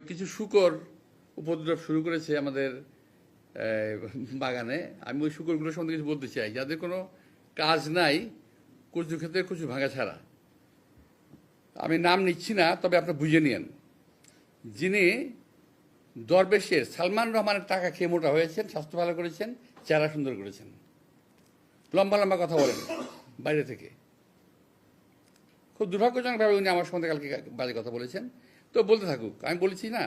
কিছু শূকর উপদ্রব শুরু করেছে আমাদের বাগানে। আমি ওই শূকরগুলোর সম্বন্ধে কিছু বলতে চাই, যাদের কোনো কাজ নাই কচু ক্ষেত্রে কচু ভাঙা ছাড়া। আমি নাম নিচ্ছি না, তবে আপনারা বুঝে নিয়েন। যিনি দরবেশের সালমান রহমানের টাকা খেয়ে মোটা হয়েছেন, স্বাস্থ্য ভালো করেছেন, চেহারা সুন্দর করেছেন, লম্বা লম্বা কথা বলেন বাইরে থেকে। খুব দুর্ভাগ্যজনকভাবে উনি আমার সম্বন্ধে কালকে বাজে কথা বলেছেন। তো বলতে থাকুক, আমি বলেছি না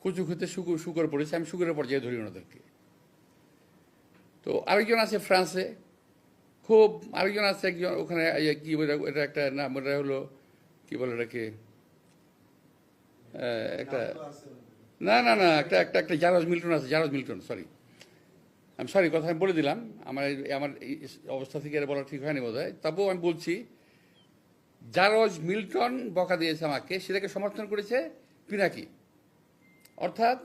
কচু খেতে শুকর পড়েছে, আমি শুকরের পর্যায়ে ধরি ওনাদেরকে। তো আরেকজন আছে ফ্রান্সে, খুব আরেকজন আছে একজন ওখানে, কি এটা একটা নাম, ওটা হলো কি বলে এটাকে, একটা না না না একটা একটা একটা জারজ মিল্টন আছে, জারজ মিল্টন, সরি আমি সরি কথা আমি বলে দিলাম। আমার আমার এই অবস্থা থেকে এটা বলা ঠিক হয়নি বোধ হয়। তবুও আমি বলছি, জারজ মিল্টন বকা দিয়েছে আমাকে, সেটাকে সমর্থন করেছে পিনাকি। অর্থাৎ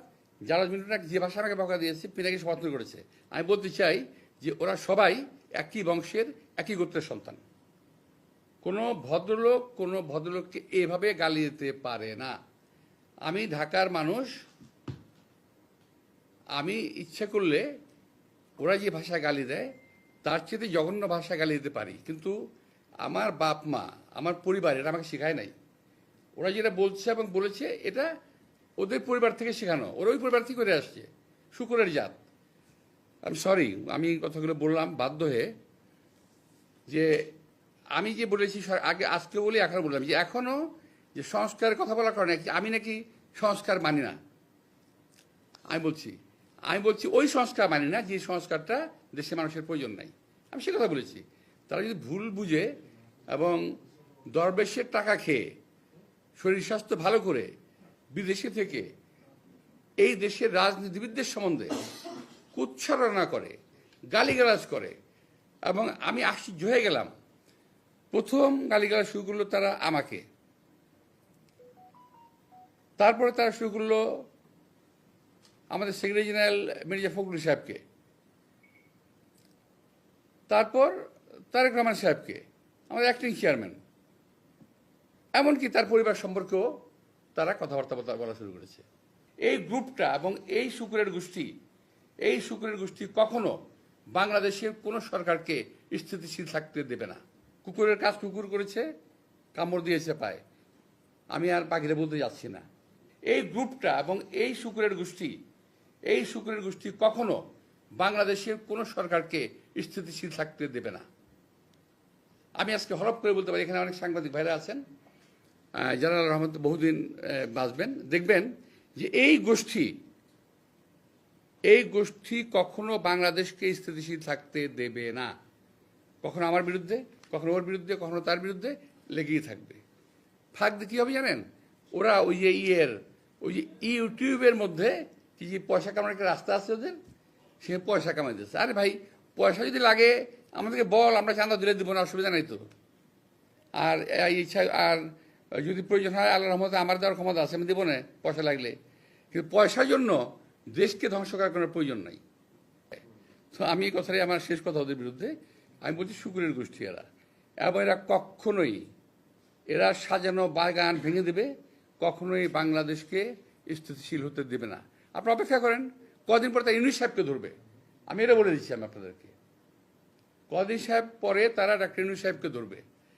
জারজ মিল্টন যে ভাষা আমাকে বকা দিয়েছে, পিনাকি সমর্থন করেছে। আমি বলতে চাই যে ওরা সবাই একই বংশের, একই গোত্রের সন্তান। কোনো ভদ্রলোককে এভাবে গালি দিতে পারে না। আমি ঢাকার মানুষ, আমি ইচ্ছে করলে ওরা যে ভাষায় গালি দেয় তার চেয়ে জঘন্য ভাষায় গালি দিতে পারি, কিন্তু আমার বাপ মা, আমার পরিবার এটা আমাকে শেখায় নাই। ওরা যেটা বলছে এবং বলেছে এটা ওদের পরিবার থেকে শেখানো, ওরা ওই পরিবার থেকে করে আসছে, শুকরের জাত। আমি সরি, আমি কথাগুলো বললাম বাধ্য হয়ে। যে আমি যে বলেছি আগে, আজকে বলি, এখন বললাম যে এখনও যে সংস্কারের কথা বলার কারণে আমি নাকি সংস্কার মানি না। আমি বলছি ওই সংস্কার মানি না যে সংস্কারটা দেশের মানুষের প্রয়োজন নাই। আমি সে কথা বলেছি। তারা যদি ভুল বুঝে এবং দরবেশের টাকা খেয়ে শরীর স্বাস্থ্য ভালো করে বিদেশে থেকে এই দেশের রাজনীতিবিদদের সম্বন্ধে কুৎসরণা করে, গালিগালাজ করে, এবং আমি আশ্চর্য হয়ে গেলাম। প্রথম গালিগালাজ শুরু করলো তারা আমাকে, তারপরে তারা শুরু করলো আমাদের সেক্রেটারি জেনারেল মির্জা ফখরুল সাহেবকে, তারপর তারেক রহমান সাহেবকে, আমাদের অ্যাক্টিং চেয়ারম্যান, এমনকি তার পরিবার সম্পর্কেও তারা কথাবার্তা বলা শুরু করেছে। এই গ্রুপটা এবং এই শুকুরের গোষ্ঠী কখনো বাংলাদেশের কোনো সরকারকে স্থিতিশীল থাকতে দেবে না। কুকুরের কাজ কুকুর করেছে, কামড় দিয়েছে পায়, আমি আর বাকিরা বলতে যাচ্ছি না। এই গ্রুপটা এবং এই শুকুরের গোষ্ঠী কখনো বাংলাদেশের কোনো সরকারকে স্থিতিশীল থাকতে দেবে না। আমি আজকে হরপ করে বলতে পারি, এখানে অনেক সাংবাদিক ভাইরা আছেন, জেনারেল রহমান বহুদিন বাঁচবেন, দেখবেন যে এই গোষ্ঠী কখনো বাংলাদেশকে স্থিতিশীল থাকতে দেবে না। কখনো আমার বিরুদ্ধে, কখনো ওর বিরুদ্ধে, কখনো তার বিরুদ্ধে লেগেই থাকবে। থাকবে কী হবে জানেন? ওরা ওই যে ইউটিউবের মধ্যে কি যে পয়সা কামানোর একটা রাস্তা আছে ওদের, সে পয়সা কামাই দিচ্ছে। আরে ভাই, পয়সা যদি লাগে আমাদেরকে বল, আমরা চাঁদা দিলে দেবো না, অসুবিধা নাই তো। আর ইচ্ছা, আর যদি প্রয়োজন হয় আল্লাহর রহমতে আমার দেওয়ার ক্ষমতা আছে, আমি দেবো না পয়সা লাগলে। কিন্তু পয়সার জন্য দেশকে ধ্বংস করার কোনো প্রয়োজন নাই। তো আমি এই কথাটাই আমার শেষ কথা ওদের বিরুদ্ধে। আমি বলছি শুকুরের গোষ্ঠী এরা, এবং এরা কখনোই, এরা সাজানো বাগান ভেঙে দেবে, কখনোই বাংলাদেশকে স্থিতিশীল হতে দেবে না। আপনারা অপেক্ষা করেন, কদিন পরে তারা ইউনূস সাহেবকে ধরবে। আমি এটা বলে দিচ্ছি আমি আপনাদেরকে, কদিন সাহেব পরে তারা ডাক্তার ইউনূস সাহেবকে ধরবে।